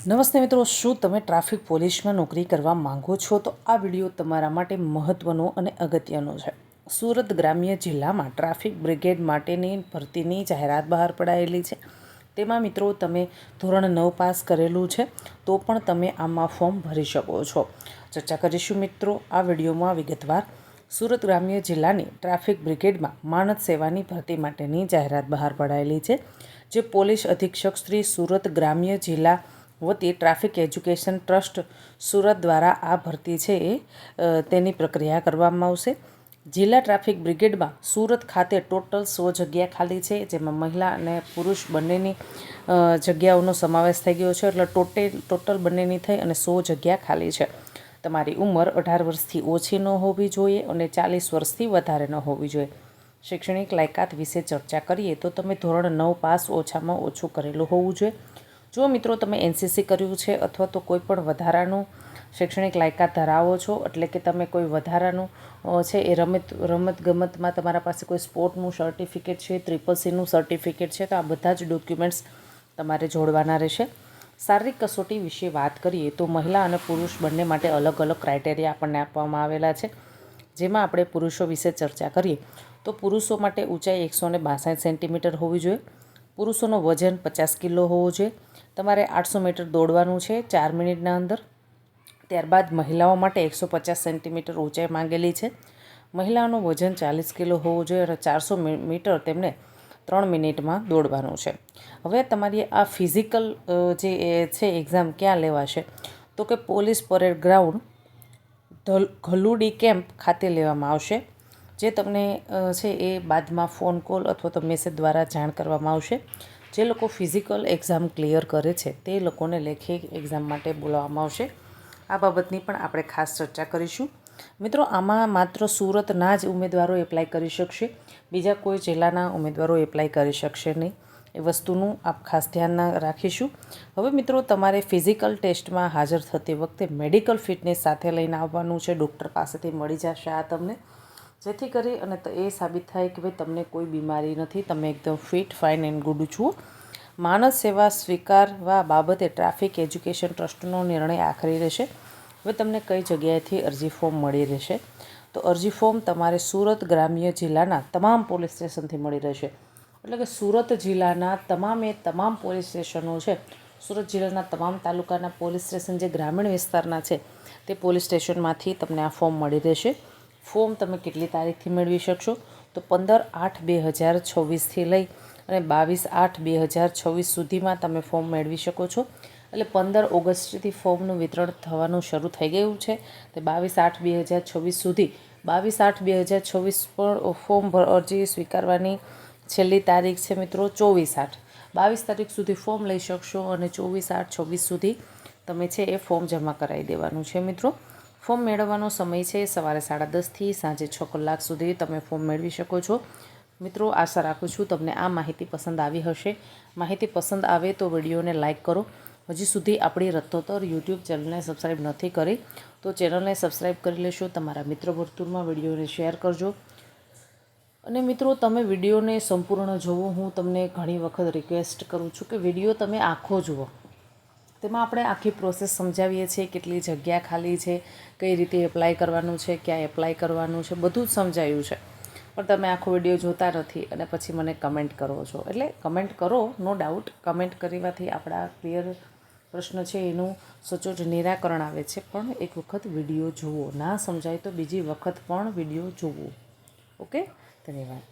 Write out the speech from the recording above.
નમસ્તે મિત્રો, શું તમે ટ્રાફિક પોલીસમાં નોકરી કરવા માંગો છો? તો આ વિડીયો તમારા માટે મહત્ત્વનો અને અગત્યનો છે. સુરત ગ્રામ્ય જિલ્લામાં ટ્રાફિક બ્રિગેડ માટેની ભરતીની જાહેરાત બહાર પડાયેલી છે. તેમાં મિત્રો તમે ધોરણ 9 પાસ કરેલું છે તો પણ તમે આમાં ફોર્મ ભરી શકો છો. ચર્ચા કરીશું મિત્રો આ વિડીયોમાં વિગતવાર. સુરત ગ્રામ્ય જિલ્લાની ટ્રાફિક બ્રિગેડમાં માનદ સેવાની ભરતી માટેની જાહેરાત બહાર પડાયેલી છે, જે પોલીસ અધિક્ષક શ્રી સુરત ગ્રામ્ય જિલ્લા વતી ટ્રાફિક એજ્યુકેશન ટ્રસ્ટ સુરત દ્વારા આ ભરતી છે તેની પ્રક્રિયા કરવામાં આવશે. જિલ્લા ટ્રાફિક બ્રિગેડમાં સુરત ખાતે ટોટલ 100 જગ્યા ખાલી છે, જેમાં મહિલા અને પુરુષ બંનેની જગ્યાઓનો સમાવેશ થઈ ગયો છે. એટલે ટોટલ બંનેની થઈ અને 100 જગ્યા ખાલી છે. તમારી ઉંમર 18 વર્ષથી ઓછી ન હોવી જોઈએ અને 40 વર્ષથી વધારે ન હોવી જોઈએ. શૈક્ષણિક લાયકાત વિશે ચર્ચા કરીએ તો તમે ધોરણ 9 પાસ ઓછામાં ઓછું કરેલું હોવું જોઈએ. જો મિત્રો તમે એનસીસી કર્યું છે અથવા તો કોઈ પણ વધારાનું શૈક્ષણિક લાયકાત ધરાવો છો, એટલે કે તમે કોઈ વધારાનું છે એ રમતગમતમાં તમારા પાસે કોઈ સ્પોર્ટનું સર્ટિફિકેટ છે, CCCનું સર્ટિફિકેટ છે, તો આ બધા જ ડોક્યુમેન્ટ્સ તમારે જોડવાના રહેશે. શારીરિક કસોટી વિશે વાત કરીએ તો મહિલા અને પુરુષ બંને માટે અલગ અલગ ક્રાઇટેરિયા આપણને આપવામાં આવેલા છે. જેમાં આપણે પુરુષો વિશે ચર્ચા કરીએ તો પુરુષો માટે ઊંચાઈ 162 સેન્ટીમીટર હોવી જોઈએ. પુરુષોનું વજન 50 કિલો હોવું જોઈએ. તમારે 800 મીટર દોડવાનું છે 4 મિનિટના અંદર. ત્યારબાદ મહિલાઓ માટે 150 સેન્ટીમીટર ઊંચાઈ માંગેલી છે. મહિલાઓનું વજન 40 કિલો હોવું જોઈએ અને 400 મીટર તેમને 3 મિનિટમાં દોડવાનું છે. હવે તમારી આ ફિઝિકલ જે છે એક્ઝામ ક્યાં લેવાશે તો કે પોલીસ પરેડ ગ્રાઉન્ડ ઘલુડી કેમ્પ ખાતે લેવામાં આવશે. જે તમને છે એ બાદમાં ફોન કોલ અથવા તો મેસેજ દ્વારા જાણ કરવામાં આવશે. જે લોકો ફિઝિકલ એક્ઝામ ક્લિયર કરે છે તે લોકોને લેખિત એક્ઝામ માટે બોલાવવામાં આવશે. આ બાબતની પણ આપણે ખાસ ચર્ચા કરીશું. મિત્રો, આમાં માત્ર સુરતના જ ઉમેદવારો એપ્લાય કરી શકશે, બીજા કોઈ જિલ્લાના ઉમેદવારો એપ્લાય કરી શકશે નહીં. એ વસ્તુનું આપ ખાસ ધ્યાન રાખીશું. હવે મિત્રો, તમારે ફિઝિકલ ટેસ્ટમાં હાજર થતી વખતે મેડિકલ ફિટનેસ સાથે લઈને આવવાનું છે. ડૉક્ટર પાસેથી મળી જશે આ તમને, જેથી કરી અને એ સાબિત થાય કે ભાઈ તમને કોઈ બીમારી નથી, તમે એકદમ ફિટ ફાઇન એન્ડ ગુડ છો. માનદ સેવા સ્વીકારવા બાબતે ટ્રાફિક એજ્યુકેશન ટ્રસ્ટનો નિર્ણય આખરી રહેશે. હવે તમને કઈ જગ્યાએથી અરજી ફોર્મ મળી રહેશે તો અરજી ફોર્મ તમારે સુરત ગ્રામ્ય જિલ્લાના તમામ પોલીસ સ્ટેશનથી મળી રહેશે. એટલે કે સુરત જિલ્લાના તમામ પોલીસ સ્ટેશનો છે, સુરત જિલ્લાના તમામ તાલુકાના પોલીસ સ્ટેશન જે ગ્રામીણ વિસ્તારના છે તે પોલીસ સ્ટેશનમાંથી તમને આ ફોર્મ મળી રહેશે. ફોર્મ તમે કેટલી તારીખથી મેળવી શકશો તો 15/8/2026થી લઈ અને 22/8/2026 સુધીમાં તમે ફોર્મ મેળવી શકો છો. એટલે 15 ઓગસ્ટથી ફોર્મનું વિતરણ થવાનું શરૂ થઈ ગયું છે. તે 22/8/2026 સુધી 22/8/2026 પર ફોર્મ અરજી સ્વીકારવાની છેલ્લી તારીખ છે મિત્રો 24/8. 22 તારીખ સુધી ફોર્મ લઈ શકશો અને 24/8/26 સુધી તમે છે એ ફોર્મ જમા કરાવી દેવાનું છે મિત્રો. ફોર્મ મેળવવાનો સમય છે સવારે 10:30થી સાંજે 6 કલાક સુધી તમે ફોર્મ મેળવી શકો છો. મિત્રો, આશા રાખું છું તમને આ માહિતી પસંદ આવી હશે. માહિતી પસંદ આવે તો વિડીયોને લાઇક કરો. હજી સુધી આપણી રત્તોતર યુટ્યુબ ચેનલને સબસ્ક્રાઈબ નથી કરી તો ચેનલને સબસ્ક્રાઈબ કરી લેશો. તમારા મિત્ર વર્તુળમાં વિડીયોને શેર કરજો. અને મિત્રો, તમે વિડીયોને સંપૂર્ણ જોવો. હું તમને ઘણી વખત રિક્વેસ્ટ કરું છું કે વિડીયો તમે આખો જુઓ. તેમાં આપણે આખી પ્રોસેસ સમજાવીએ છીએ, કેટલી જગ્યા ખાલી છે, કઈ રીતે એપ્લાય કરવાનું છે, ક્યાં એપ્લાય કરવાનું છે, બધું જ સમજાયું છે. પણ તમે આખો વિડીયો જોતા નથી અને પછી મને કમેન્ટ કરો છો. એટલે કમેન્ટ કરો, નો ડાઉટ, કમેન્ટ કરવાથી આપણા ક્લિયર પ્રશ્ન છે એનું સચોટ નિરાકરણ આવે છે. પણ એક વખત વિડીયો જુઓ, ના સમજાય તો બીજી વખત પણ વિડીયો જોવો. ઓકે, ધન્યવાદ.